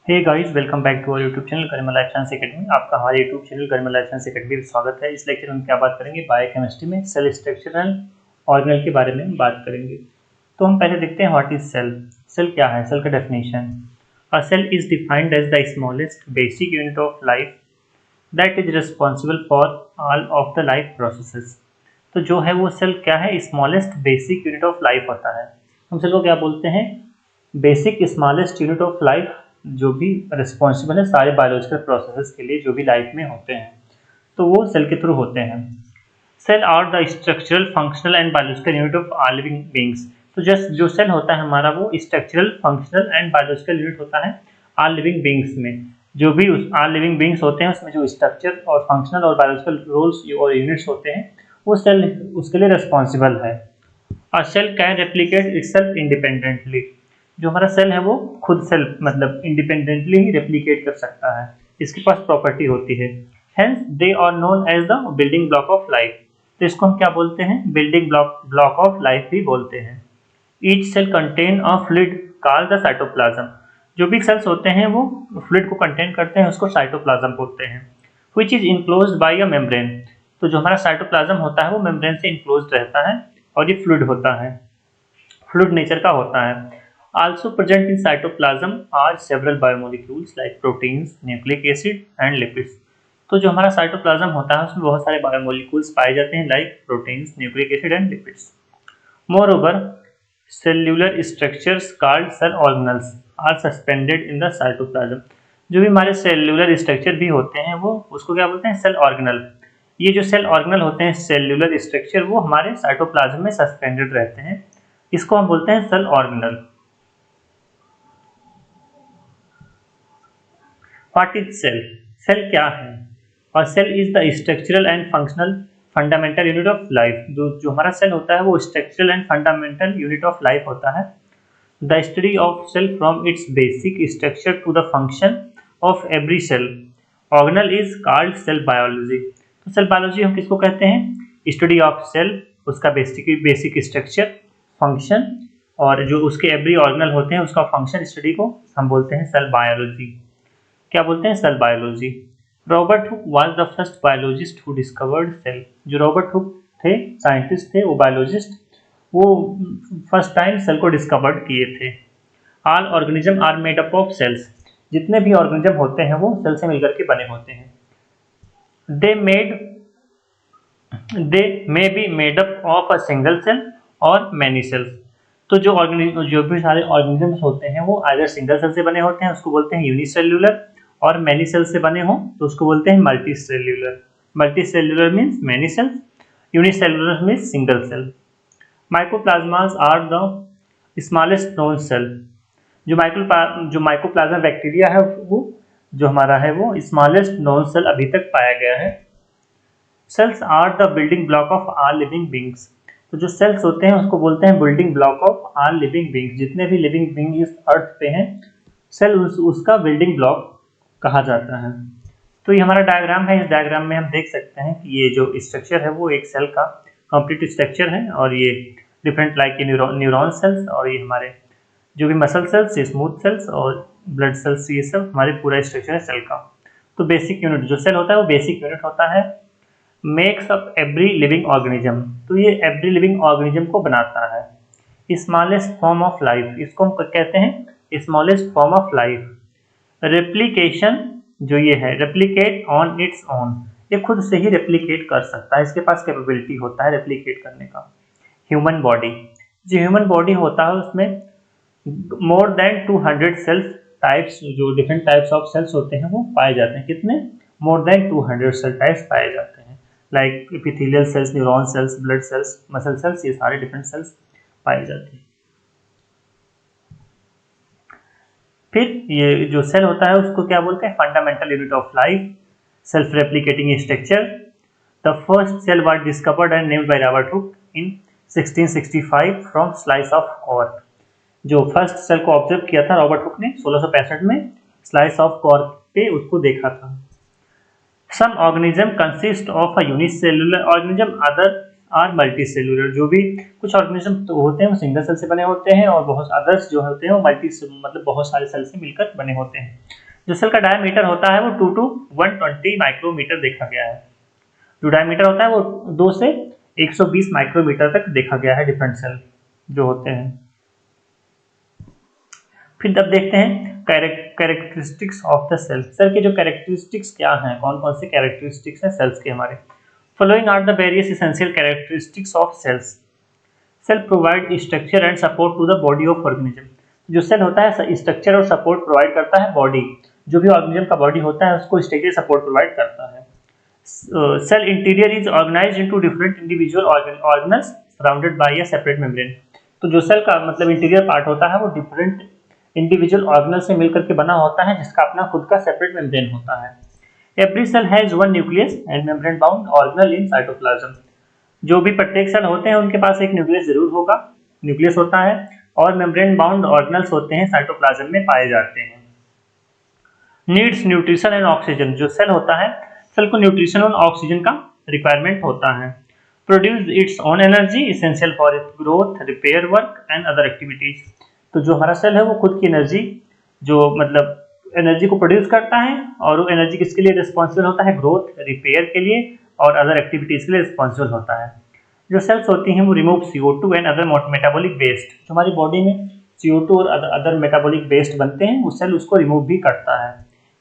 Hey guys, welcome back to our YouTube channel Garima life science academy. आपका हमारे YouTube channel Garima life science academy में स्वागत है। इस लेक्चर में हम क्या बात करेंगे, बायोकेमिस्ट्री में सेल स्ट्रक्चर एंड ऑर्गेनेल के बारे में हम बात करेंगे। तो हम पहले देखते हैं व्हाट इज सेल। सेल क्या है, सेल का definition. A cell is defined as the smallest basic unit of life that is responsible for all of the life processes. तो जो है वो सेल क्या है, smallest basic unit of life होता है। हम सेल को क्या बोलते हैं, basic smallest unit of life, जो भी रिस्पॉन्सिबल है सारे बायोलॉजिकल प्रोसेसेस के लिए जो भी लाइफ में होते हैं, तो वो सेल के थ्रू होते हैं। Cell are the structural, functional and biological unit of all living beings. तो जस्ट जो सेल होता है हमारा, वो structural, functional and biological unit होता है ऑल लिविंग बींग्स में। जो भी उस ऑल लिविंग बींग्स होते हैं उसमें जो स्ट्रक्चर और फंक्शनल और बायोलॉजिकल रोल्स और यूनिट्स होते हैं, वो सेल उसके लिए रिस्पॉन्सिबल है। A cell can replicate itself independently. जो हमारा सेल है वो खुद सेल्फ मतलब इंडिपेंडेंटली ही रेप्लिकेट कर सकता है, इसके पास प्रॉपर्टी होती है। Hence they are known as the building block of life. तो इसको हम क्या बोलते हैं, बिल्डिंग ब्लॉक ऑफ लाइफ भी बोलते हैं। Each cell contain a fluid called the cytoplasm. जो भी सेल्स होते हैं वो फ्लूइड को कंटेन करते हैं, उसको साइटोप्लाज्म बोलते हैं। Which is enclosed bye a membrane. तो जो हमारा साइटोप्लाज्म होता है वो मेम्ब्रेन से इनक्लोज्ड रहता है और ये फ्लूइड होता है, फ्लूइड नेचर का होता है। Also present in cytoplasm are several biomolecules like proteins, nucleic acid and lipids. तो जो हमारा साइटोप्लाज्म होता है उसमें बहुत सारे बायोमोलिक्यूल्स पाए जाते हैं, like proteins, nucleic acid and lipids. Moreover cellular structures called cell organelles are suspended in the cytoplasm. जो भी हमारे सेल्यूलर स्ट्रक्चर भी होते हैं वो उसको क्या बोलते हैं, सेल ऑर्गेनल। ये जो सेल ऑर्गेनल होते हैं, सेल्यूलर स्ट्रक्चर, वो हमारे साइटोप्लाज्म में सस्पेंडेड रहते हैं, इसको हम बोलते हैं cell organelle. What is cell? Cell क्या है? और cell is the structural and functional fundamental unit of life. जो हमारा सेल होता है वो structural and fundamental unit of life होता है। The study of cell from its basic structure to the function of every cell organelle is called cell biology. तो cell biology हम किसको कहते हैं, स्टडी ऑफ सेल, उसका बेसिक स्ट्रक्चर, फंक्शन और जो उसके एवरी ऑर्गेनल होते हैं उसका फंक्शन स्टडी को हम बोलते हैं सेल बायोलॉजी। क्या बोलते हैं, cell biology. Robert Hooke was the first biologist who discovered cell. जो रॉबर्ट हुक थे, साइंटिस्ट थे, वो बायोलॉजिस्ट, वो फर्स्ट टाइम सेल को डिस्कवर्ड किए थे। All organism are made up of cells. जितने भी ऑर्गेनिज्म होते हैं वो सेल से मिलकर के बने होते हैं। They may be made up of a single cell और मैनी सेल्स। तो जो भी सारे ऑर्गेनिजम्स होते हैं वो आइदर सिंगल सेल से बने होते हैं, उसको बोलते हैं यूनिसेल्यूलर, और मैनी सेल से बने हो तो उसको बोलते हैं multicellular. Multicellular means many cells, unicellular means single cell. Mycoplasmas are the smallest known cell. जो माइकोप्लाज्मा बैक्टीरिया है वो जो हमारा है वो स्मॉलेस्ट नोन सेल अभी तक पाया गया है। Cells are the building block of all living beings. तो जो सेल्स होते हैं उसको बोलते हैं building block of all living beings. जितने भी लिविंग बींग इस अर्थ पे हैं, सेल उसका बिल्डिंग ब्लॉक कहा जाता है। तो ये हमारा डायग्राम है, इस डायग्राम में हम देख सकते हैं कि ये जो स्ट्रक्चर है वो एक सेल का कंप्लीट स्ट्रक्चर है, और ये डिफरेंट लाइक न्यूरॉन सेल्स, और ये हमारे जो भी मसल सेल्स, स्मूथ सेल्स और ब्लड सेल्स, ये सब हमारे पूरा स्ट्रक्चर है सेल का। तो बेसिक यूनिट जो सेल होता है वो बेसिक यूनिट होता है, makes up every living organism. तो ये एवरी लिविंग ऑर्गेनिज्म को बनाता है। स्मॉलेस्ट फॉर्म ऑफ लाइफ, इसको हम कहते हैं smallest form of life. Replication, जो ये है रेप्लिकेट ऑन इट्स ओन, ये खुद से ही रेप्लिकेट कर सकता है, इसके पास कैपेबिलिटी होता है रेप्लिकेट करने का। ह्यूमन बॉडी, जो ह्यूमन बॉडी होता है उसमें मोर देन 200 सेल्स टाइप्स, जो डिफरेंट टाइप्स ऑफ सेल्स होते हैं वो पाए जाते हैं। कितने, मोर देन 200 सेल टाइप्स पाए जाते हैं, like epithelial cells, neuron cells, blood cells, muscle cells, ये सारे डिफरेंट सेल्स पाए जाते हैं। फिर ये जो सेल होता है उसको क्या बोलते हैं, fundamental unit of life, self replicating structure. The first cell was discovered and named by Robert Hooke in 1665 from slice of cork. जो फर्स्ट सेल को ऑब्जर्व किया था रॉबर्ट हुक ने 1665 में स्लाइस ऑफ कॉर्क पे उसको देखा था। Some organism consist of a unicellular organism, other are multicellular. जो भी कुछ ऑर्गेनिज्म तो होते हैं वो सिंगल सेल से बने होते हैं और बहुत अदर्स जो होते हैं वो मल्टी मतलब बहुत सारे सेल से मिलकर बने होते हैं। जो सेल का डायमीटर होता है वो 2 to 120 माइक्रोमीटर देखा गया है। जो डायमीटर होता है वो 2 से 120 माइक्रोमीटर तक देखा गया है डिफरेंट सेल जो होते हैं। फिर अब देखते हैं characteristics of the cell. Cell के जो कैरेक्टरिस्टिक्स क्या हैं, कौन कौन से कैरेक्टरिस्टिक्स हैं सेल्स के हमारे। Following are the various essential characteristics of cells. Cell provide structure and support to the body of organism. जो सेल होता है स्ट्रक्चर और सपोर्ट प्रोवाइड करता है बॉडी, जो भी ऑर्गेनिज्म का बॉडी होता है उसको स्ट्रक्चर सपोर्ट प्रोवाइड करता है। Cell interior is organized into different individual organelles surrounded by a separate membrane. तो जो सेल का मतलब इंटीरियर पार्ट होता है वो डिफरेंट इंडिविजुअल ऑर्गेनल से मिलकर के बना होता है जिसका अपना खुद का सेपरेट मेम्ब्रेन होता है। Every cell has one nucleus and membrane bound organelle in cytoplasm. जो भी प्रत्येक सेल होते हैं उनके पास एक न्यूक्लियस जरूर होगा, न्यूक्लियस होता है और मेम्ब्रेन बाउंड ऑर्गेनल्स होते हैं साइटोप्लाज्म में पाए जाते हैं। Needs nutrition and oxygen. जो सेल होता है सेल को न्यूट्रिशन और ऑक्सीजन का रिक्वायरमेंट होता है। Produce its own energy essential for its growth, repair work and other activities. तो जो हमारा सेल है वो खुद की एनर्जी जो मतलब एनर्जी को प्रोड्यूस करता है और वो एनर्जी किसके लिए रिस्पॉन्सिबल होता है, ग्रोथ, रिपेयर के लिए और अदर एक्टिविटीज के लिए रिस्पॉन्सिबल होता है। जो सेल्स होती हैं वो remove CO2 and other metabolic waste. जो हमारी बॉडी में CO2 और अदर मेटाबॉलिक वेस्ट बनते हैं वो सेल उसको रिमूव भी करता है।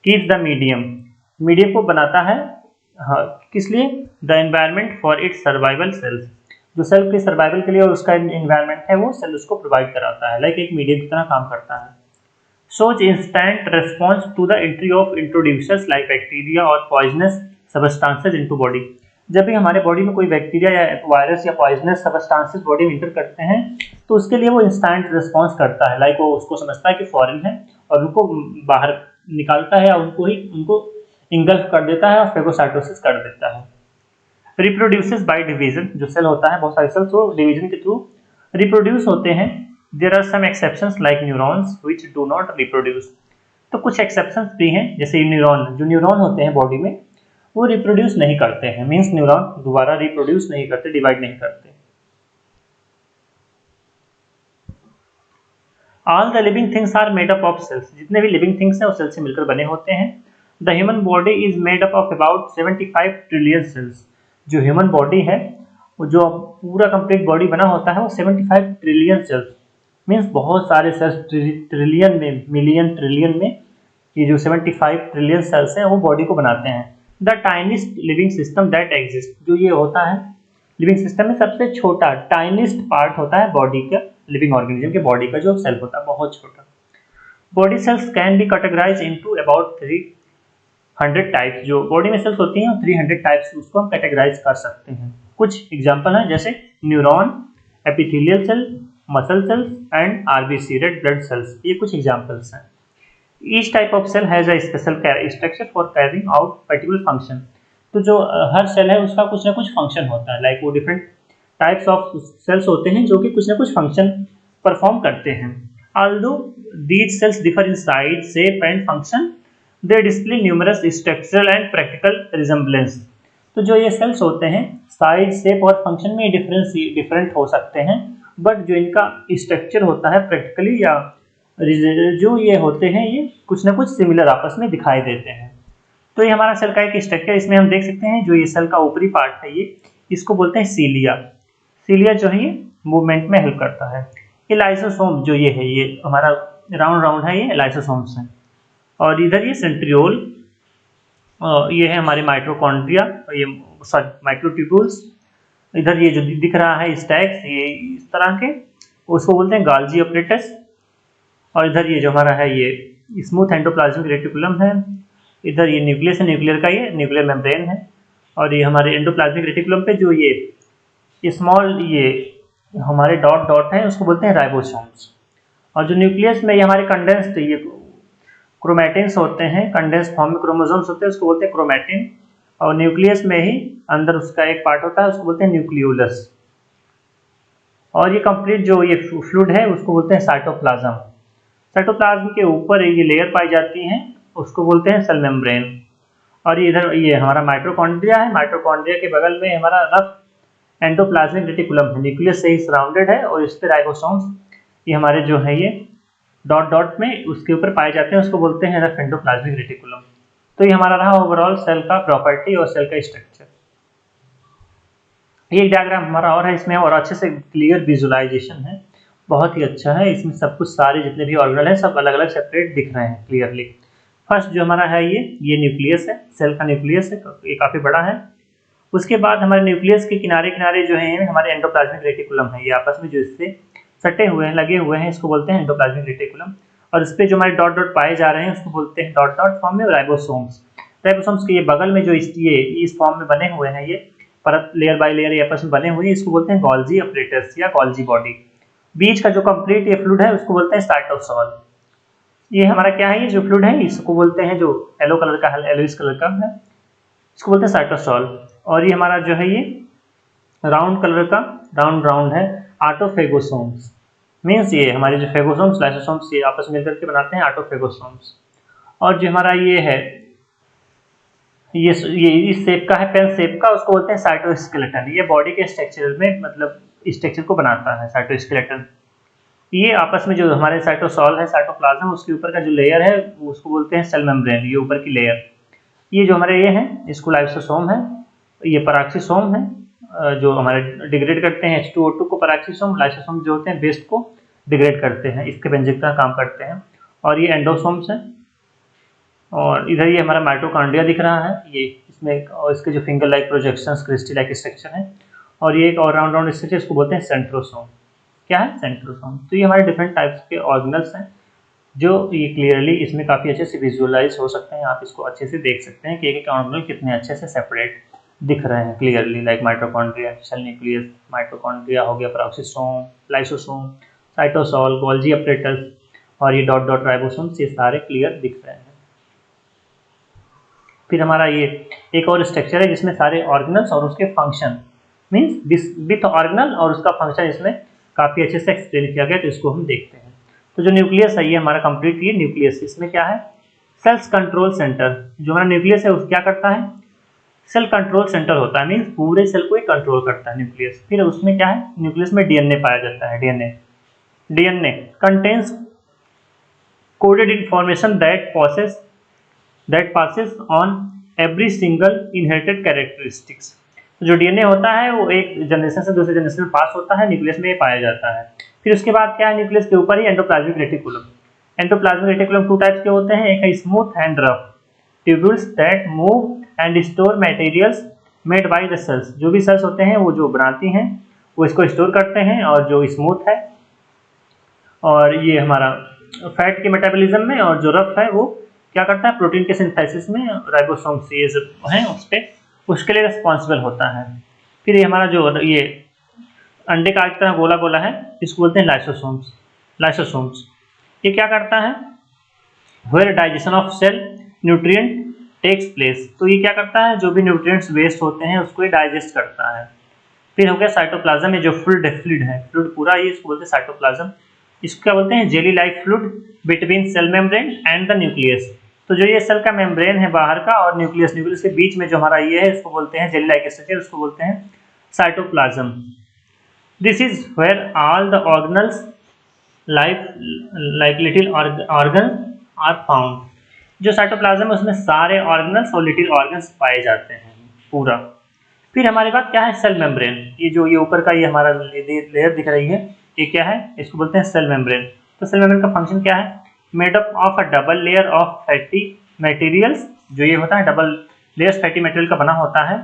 कीप द मीडियम को बनाता है, हाँ किस लिए, the environment for its survival cells. जो सेल के सर्वाइवल के लिए और उसका एनवायरनमेंट है वो सेल उसको प्रोवाइड कराता है, लाइक एक मीडियम की तरह काम करता है। shows instant response to the entry of introducers like bacteria और poisonous substances into body। जब भी हमारे बॉडी में कोई बैक्टीरिया या वायरस या पॉइजनस सबस्टांसेस बॉडी में इंटर करते हैं तो उसके लिए वो इंस्टेंट रिस्पॉन्स करता है, लाइक वो उसको समझता है कि फॉरेन है और उनको बाहर निकालता है, उनको इंगल्फ कर देता है और फेगोसाइटोसिस कर देता है। Reproduces by division. जो सेल होता है बहुत सारे सेल्स वो डिवीजन के थ्रू रिप्रोड्यूस होते हैं। There are some exceptions like neurons which do not reproduce. तो कुछ एक्सेप्शंस भी हैं, जैसे न्यूरॉन, जो न्यूरॉन होते हैं बॉडी में वो रिप्रोड्यूस नहीं करते हैं, मींस न्यूरॉन दोबारा रिप्रोड्यूस नहीं करते, डिवाइड नहीं करते। All the living things are made up of cells. जितने भी लिविंग थिंग्स हैं वो सेल से मिलकर बने होते हैं। The human body is made up of about 75 trillion cells. जो ह्यूमन बॉडी है वो जो पूरा कंप्लीट बॉडी बना होता है वो 75 ट्रिलियन सेल्स, मींस बहुत सारे सेल्स, ट्रिलियन में, मिलियन, ट्रिलियन में ये जो 75 ट्रिलियन सेल्स हैं वो बॉडी को बनाते हैं। The tiniest living system that exist. जो ये होता है लिविंग सिस्टम में सबसे छोटा टाइनिस्ट पार्ट होता है बॉडी का, लिविंग ऑर्गेनिज्म के बॉडी का जो सेल होता है बहुत छोटा। Body cells can be categorised into about 300 types. जो बॉडी में सेल्स होती हैं 300 टाइप्स उसको हम कैटेगराइज कर सकते हैं। कुछ एग्जांपल हैं जैसे neuron, epithelial cell, muscle cells and RBC, red blood cells. ये कुछ एग्जांपल्स हैं। Each type of cell has a special structure for carrying out particular function. तो जो हर सेल है उसका कुछ ना कुछ फंक्शन होता है, लाइक वो डिफरेंट टाइप्स ऑफ सेल्स होते हैं जो कि कुछ ना कुछ फंक्शन परफॉर्म करते हैं। Although these cells differ in size, shape and function, they display numerous structural and practical resemblance. तो जो ये सेल्स होते हैं साइज, शेप और फंक्शन में डिफरेंट हो सकते हैं, बट जो इनका स्ट्रक्चर होता है प्रैक्टिकली या जो ये होते हैं ये कुछ ना कुछ सिमिलर आपस में दिखाई देते हैं। तो ये हमारा सेल का एक स्ट्रक्चर, इसमें हम देख सकते हैं जो ये सेल का ऊपरी पार्ट है ये इसको बोलते हैं सीलिया। सीलिया जो है ये मूवमेंट में हेल्प करता है। ये लाइसोसोम जो ये है ये हमारा राउंड है, ये लाइसोसोम्स हैं। और इधर ये सेंट्रियोल, ये है हमारे माइटोकॉन्ड्रिया, ये माइक्रोट्यूब्यूल्स। इधर ये जो दिख रहा है स्टैक्स, ये इस तरह के, उसको बोलते हैं गाल्जी ऑपरेटस। और इधर ये जो हमारा है ये स्मूथ एंडोप्लाज्मिक रेटिकुलम है। इधर ये न्यूक्लियस है, न्यूक्लियर का ये न्यूक्लियर मेम्ब्रेन है। और ये हमारे एंडोप्लाज्मिक रेटिकुलम पे जो ये स्मॉल ये हमारे डॉट हैं उसको बोलते हैं राइबोसोम्स। और जो न्यूक्लियस में ये हमारे कंडेंस्ड ये क्रोमैटिन्स होते हैं, कंडेंस्ड फॉर्म में क्रोमोसोम्स होते हैं उसको बोलते हैं क्रोमैटिन। और न्यूक्लियस में ही अंदर उसका एक पार्ट होता है उसको बोलते हैं न्यूक्लियोलस। और ये कंप्लीट जो ये फ्लूइड है उसको बोलते हैं साइटोप्लाज्म। साइटोप्लाज्म के ऊपर ये लेयर पाई जाती हैं उसको बोलते हैं सेल मेम्ब्रेन। और इधर ये हमारा माइटोकॉन्ड्रिया है, माइटोकॉन्ड्रिया के बगल में हमारा रफ एंडोप्लाज्मिक रेटिकुलम है, न्यूक्लियस से ही सराउंडेड है और इस पे राइबोसोम्स ये हमारे जो है ये डॉट डॉट में उसके ऊपर पाए जाते हैं, उसको बोलते हैं रफ एंडोप्लाज्मिक रेटिकुलम। तो ये हमारा रहा ओवरऑल सेल का प्रॉपर्टी और सेल का स्ट्रक्चर। ये डायग्राम हमारा और है, इसमें और अच्छे से क्लियर विजुअलाइजेशन है, बहुत ही अच्छा है। इसमें सब कुछ सारे जितने भी ऑर्गेनल है सब अलग अलग सेपरेट दिख रहे हैं क्लियरली। फर्स्ट जो हमारा है ये न्यूक्लियस है, सेल का न्यूक्लियस है, ये काफ़ी बड़ा है। उसके बाद हमारे न्यूक्लियस के किनारे किनारे जो है हमारे एंडोप्लाज्मिक रेटिकुलम है, ये आपस में जो इससे सटे हुए हैं, लगे हुए हैं, इसको बोलते हैं एंडोप्लाज्मिक रेटिकुलम। और इस पे जो हमारे डॉट डॉट पाए जा रहे हैं उसको बोलते हैं डॉट डॉट फॉर्म में राइबोसोम्स। राइबोसोम्स के ये बगल में जो ये इस फॉर्म में बने हुए हैं, ये परत लेयर बाय लेयर ये आपस में बने हुए हैं, इसको बोलते हैं गोल्जी अपरेटस या गोल्जी बॉडी। बीच का जो कंप्लीट ये फ्लूइड है उसको बोलते हैं साइटोसोल। ये हमारा क्या है, ये जो फ्लूइड है इसको बोलते हैं, जो येलो कलर का है, येलोइश कलर का है, इसको बोलते हैं साइटोसोल। और ये हमारा जो है ये राउंड कलर का राउंड है ऑटोफेगोसोम्स। मीन्स ये हमारे जो फेगोसोम्स लाइसोसोम्स ये आपस में मिलकर के बनाते हैं ऑटोफेगोसोम्स। और जो हमारा ये है ये इस शेप का है, पेन शेप का, उसको बोलते हैं साइटोस्केलेटन। ये बॉडी के स्ट्रक्चर में मतलब स्ट्रक्चर को बनाता है साइटोस्केलेटन। ये आपस में जो हमारे साइटोसोल है, साइटोप्लाज्म, उसके ऊपर का जो लेयर है उसको बोलते हैं सेल मेम्ब्रेन, ये ऊपर की लेयर। ये जो हमारे ये है इसको लाइसोसोम है, ये पैराक्सीसोम है जो हमारे डिग्रेड करते हैं H2O2 को, पैराक्सीसोम। लाइसोसोम जो होते हैं वेस्ट को डिग्रेड करते हैं, इसके व्यंजक का काम करते हैं। और ये एंडोसोम्स है। और इधर ये हमारा माइटोकॉन्ड्रिया दिख रहा है, ये इसमें और इसके जो finger like projections cristae like structure है। और ये एक और राउंड स्ट्रक्चर, इसको बोलते हैं सेंट्रोसोम। क्या है, सेंट्रोसोम। तो ये हमारे डिफरेंट टाइप्स के ऑर्गेनल्स हैं जो ये क्लियरली इसमें काफ़ी अच्छे से विजुअलाइज हो सकते हैं। आप इसको अच्छे से देख सकते हैं कि एक ऑर्गेनल कितने अच्छे से सेपरेट दिख रहे हैं clearly, like mitochondria, cell nucleus, mitochondria हो गया, peroxisome, lysosome, cytosol, Golgi apparatus और ये डॉट डॉट राइबोसोम्स, ये सारे क्लियर दिख रहे हैं। फिर हमारा ये एक और स्ट्रक्चर है जिसमें सारे ऑर्गेनल्स और उसके फंक्शन मीन्स विथ ऑर्गेनल और उसका फंक्शन इसमें काफ़ी अच्छे से एक्सप्लेन किया गया, तो इसको हम देखते हैं। तो जो न्यूक्लियस है ये हमारा कंप्लीट ये न्यूक्लियस, इसमें क्या है, सेल्स कंट्रोल सेंटर। जो हमारा न्यूक्लियस है वो क्या करता है, सेल कंट्रोल सेंटर होता है, मीन्स पूरे सेल को ही कंट्रोल करता है न्यूक्लियस। फिर उसमें क्या है, न्यूक्लियस में डीएनए पाया जाता है। DNA contains coded information that passes on every single inherited characteristics. जो डीएनए होता है वो एक जनरेशन से दूसरे जनरेशन में पास होता है, न्यूक्लियस में ये पाया जाता है। फिर उसके बाद क्या है, न्यूक्लियस के ऊपर ही endoplasmic reticulum. Endoplasmic reticulum two types के होते हैं, एक है smooth and rough tubules that move and store materials made by the cells. जो भी सेल्स होते हैं वो जो बनाती हैं वो इसको स्टोर करते हैं। और जो स्मूथ है और ये हमारा फैट के मेटाबॉलिज्म में, और जो रफ है वो क्या करता है, प्रोटीन के सिंथेसिस में राइबोसोम्स ये सब हैं उसके लिए रिस्पॉन्सिबल होता है। फिर ये हमारा जो ये अंडे का तरह गोला गोला है, इसको बोलते हैं लाइसोसोम्स। ये क्या करता है, where digestion of cell nutrient takes place. तो ये क्या करता है, जो भी न्यूट्रिएंट्स वेस्ट होते हैं उसको ये डाइजेस्ट करता है। फिर हो गया साइटोप्लाज्म में जो फ्लूइड है, फ्लूइड पूरा ये इसको बोलते हैं साइटोप्लाज्म। इसको क्या बोलते हैं, jelly like fluid between cell membrane and the nucleus. तो जो ये सेल का मेम्ब्रेन है बाहर का और न्यूक्लियस के बीच में जो हमारा ये है इसको बोलते हैं जेली लाइक स्ट्रक्चर, उसको बोलते हैं cytoplasm. This is where all the organelles like little organ are found. जो साइटोप्लाज्म है उसमें सारे ऑर्गेनल्स और लिटिल ऑर्गन्स पाए जाते हैं पूरा। फिर हमारे पास क्या है, सेल मेम्ब्रेन। ये जो ये ऊपर का ये हमारा लेयर दिख रही है, ये क्या है, इसको बोलते हैं सेल मेम्ब्रेन। तो सेल मेम्ब्रेन का फंक्शन क्या है, made up of a double layer of fatty materials. जो ये होता है डबल लेयर फैटी मटेरियल का बना होता है।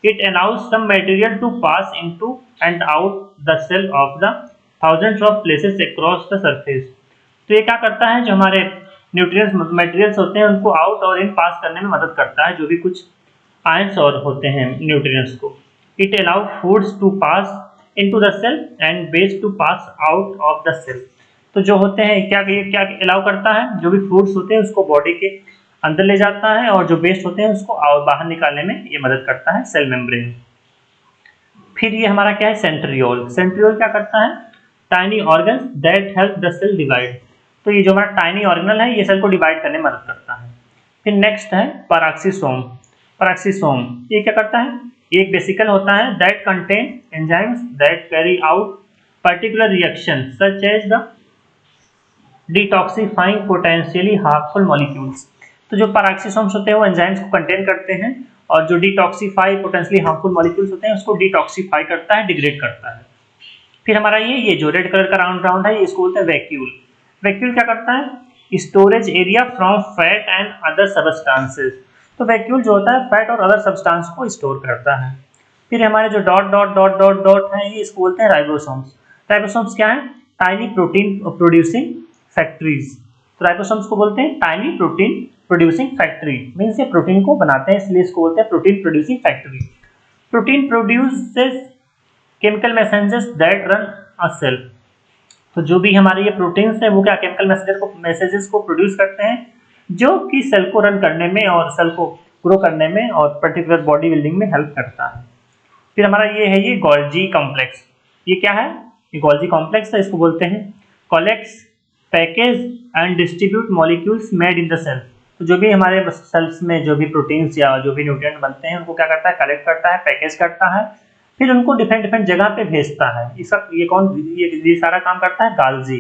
It allows some material to pass into and out the cell of the thousands of places across the surface. तो ये क्या करता है, जो हमारे न्यूट्रिएंट्स मटेरियल्स होते हैं उनको आउट और इन पास करने में मदद करता है, जो भी कुछ आयंस और होते हैं न्यूट्रिएंट्स को। It allow foods to pass into the cell and waste to pass out of the cell. तो जो होते हैं क्या अलाउ करता है, जो भी फूड्स होते हैं उसको बॉडी के अंदर ले जाता है और जो वेस्ट होते हैं उसको बाहर निकालने में ये मदद करता है सेल मेम्ब्रेन। फिर ये हमारा क्या है, सेंट्रियोल। सेंट्रियोल क्या करता है, tiny organs that help the cell divide. तो ये जो हमारा टाइनी ऑर्गेनल है ये सेल को डिवाइड करने में मदद करता है। फिर नेक्स्ट है पैराक्सीसोम। ये क्या करता है, एक वेसिकल होता है that contain enzymes that carry out particular reaction such as the detoxifying potentially harmful molecules. तो जो पैराक्सीसोम्स होते हैं वो एंजाइम्स को कंटेन करते हैं और जो डिटॉक्सिफाई पोटेंशियली हार्मफुल मॉलिक्यूल्स होते हैं उसको डिटॉक्सिफाई करता है, डिग्रेड करता है। फिर हमारा ये जो रेड कलर का राउंड राउंड है इसको बोलते हैं वैक्यूल। वैक्यूल क्या करता है? Storage area from fat and other substances. तो वैक्यूल जो होता है फैट और अदर सब्सटेंस को स्टोर करता है। फिर हमारे जो dot dot dot dot dot है ये इसको बोलते हैं राइबोसोम्स। राइबोसोम्स क्या है? Tiny protein producing factories. तो राइबोसोम्स को बोलते हैं tiny protein producing factory, means ये प्रोटीन को बनाते हैं इसलिए इसको बोलते हैं protein producing factory. Protein produces chemical messages that run a cell. तो जो भी हमारे ये प्रोटीन्स है वो क्या केमिकल मैसेजेस को प्रोड्यूस करते हैं जो कि सेल को रन करने में और सेल को ग्रो करने में और पर्टिकुलर बॉडी बिल्डिंग में हेल्प करता है। फिर हमारा ये है ये गोल्जी कॉम्प्लेक्स। ये क्या है? ये गोल्जी कॉम्प्लेक्स है, इसको बोलते हैं collects package and distribute molecules made in the cell. तो जो भी हमारे सेल्स में जो भी प्रोटीन्स या जो भी न्यूट्रिएंट बनते हैं उनको क्या करता है? कलेक्ट करता है, पैकेज करता है, फिर उनको डिफरेंट डिफरेंट जगह पे भेजता है। इसका ये सारा काम करता है गाल्जी।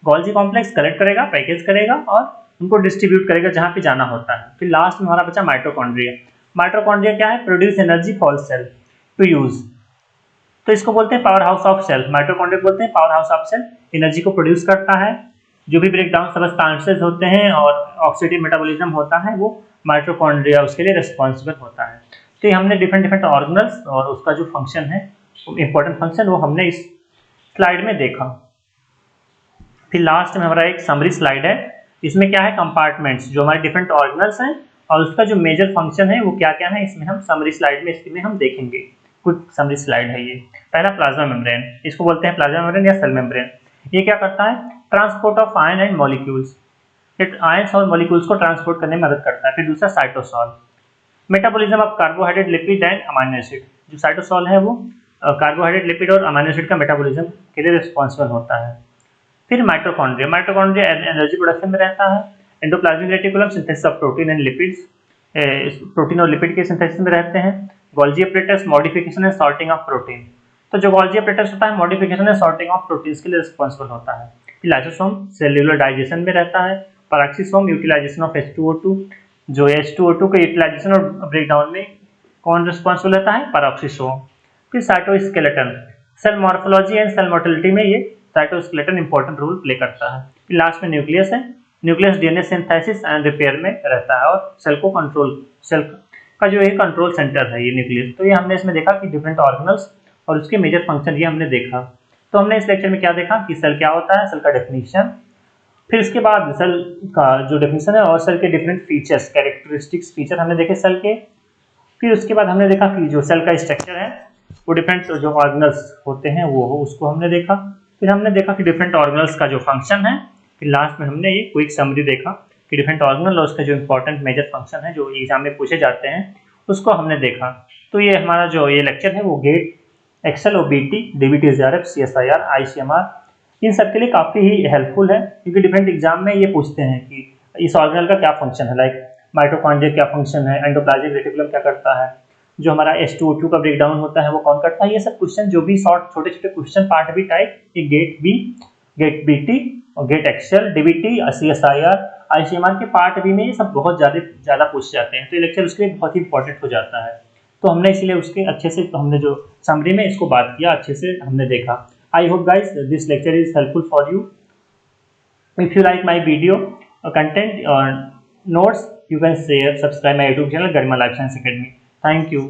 गोल्जी कॉम्प्लेक्स कलेक्ट करेगा, पैकेज करेगा और उनको डिस्ट्रीब्यूट करेगा जहाँ पे जाना होता है। फिर लास्ट में हमारा बचा माइटोकॉन्ड्रिया। माइटोकॉन्ड्रिया क्या है? Produce energy for cell to use. तो इसको बोलते हैं power house of cell. Mitochondria बोलते हैं power house of cell, energy को प्रोड्यूस करता है। जो भी ब्रेक डाउन सब्सटेंसेस होते हैं और ऑक्सीडेटिव मेटाबॉलिज्म होता है वो माइटोकॉन्ड्रिया उसके लिए रिस्पॉन्सिबल होता है। तो ये हमने डिफरेंट डिफरेंट ऑर्गेनल्स और उसका जो फंक्शन है इंपॉर्टेंट फंक्शन वो हमने इस स्लाइड में देखा। फिर लास्ट में हमारा एक समरी स्लाइड है। इसमें क्या है? कंपार्टमेंट्स जो हमारे डिफरेंट ऑर्गेनल्स हैं और उसका जो मेजर फंक्शन है वो क्या क्या है इसमें हम समरी स्लाइड में इसमें हम देखेंगे। क्विक समरी स्लाइड है ये। पहला प्लाज्मा मेम्ब्रेन, इसको बोलते हैं प्लाज्मा मेम्ब्रेन या सेल मेम्ब्रेन। ये क्या करता है? Transport of ion and molecules. Ions और मॉलिक्यूल्स को ट्रांसपोर्ट करने में मदद करता है। फिर दूसरा cytosol, metabolism of carbohydrate lipid and amino acid. जो साइटोसॉल है वो कार्बोहाइड्रेट लिपिड और अमीनो एसिड का मेटाबॉलिज्म के लिए रिस्पॉन्सिबल होता है। फिर माइटोकॉन्ड्रिया, माइटोकॉन्ड्रिया एनर्जी प्रोडक्शन में रहता है। Endoplasmic reticulum synthesis of protein and lipids, protein और लिपिड के सिंथेसिस में रहते हैं। Golgi apparatus modification and sorting of protein. तो जो गोल्जी apparatus होता है modification and sorting of proteins के लिए रिस्पॉन्सिबल होता है। लाइसोसोम सेल्यूलर डाइजेशन में रहता है। पैराक्सीसोम यूटिलाइजेशन ऑफ H2O2। जो H2O2 के यूटिलाइजेशन और ब्रेकडाउन में कौन रिस्पॉन्सिबल रहता है? पैराक्सीसोम। फिर cytoskeleton, cell morphology and cell motility में ये साइटोस्केलेटन इंपॉर्टेंट रोल प्ले करता है। फिर लास्ट में न्यूक्लियस है। Nucleus DNA synthesis and repair में रहता है और सेल को कंट्रोल, सेल का जो एक कंट्रोल सेंटर है ये न्यूक्लियस। तो ये हमने इसमें देखा कि डिफरेंट ऑर्गेनल्स और उसके मेजर फंक्शन ये हमने देखा। तो हमने इस लेक्चर में क्या देखा कि सेल क्या होता है, सेल का डेफिनेशन, फिर इसके बाद सेल का जो डेफिनेशन है और सेल के डिफरेंट फीचर्स, कैरेक्टरिस्टिक्स फीचर हमने देखे सेल के। फिर उसके बाद हमने देखा कि जो सेल का स्ट्रक्चर है वो डिफरेंट जो ऑर्गेनल्स होते हैं वो उसको हमने देखा। फिर हमने देखा कि डिफरेंट ऑर्गेनल्स का जो फंक्शन है। फिर लास्ट में हमने ये क्विक समरी देखा कि डिफरेंट ऑर्गेनल और उसका जो इंपॉर्टेंट मेजर फंक्शन है जो एग्जाम में पूछे जाते हैं उसको हमने देखा। तो ये हमारा जो ये लेक्चर है वो GATE, XL, OBT, DBT, JRF, CSIR, ICMR इन सब के लिए काफ़ी ही हेल्पफुल है क्योंकि डिफरेंट एग्जाम में ये पूछते हैं कि इस ऑर्गेनल का क्या फंक्शन है, लाइक माइटोकॉन्ड्रिया क्या फंक्शन है, एंडोप्लाज्मिक रेटिकुलम क्या करता है, जो हमारा H2O2 का ब्रेकडाउन होता है वो कौन करता है। ये सब क्वेश्चन जो भी शॉर्ट छोटे छोटे क्वेश्चन पार्ट बी टाइप, ये गेट बी, गेट बीटी और GATE XL, DBT, CSIR, ICMR के पार्ट बी में ये सब बहुत ज़्यादा पूछ जाते हैं। तो ये लेक्चर उसके लिए बहुत ही इंपॉर्टेंट हो जाता है। तो हमने इसलिए उसके अच्छे से हमने जो समरी में इसको बात किया अच्छे से हमने देखा। I hope guys this lecture is helpful for you. If you like my video content or notes, you can share, subscribe my YouTube channel Garima Life Science Academy. Thank you.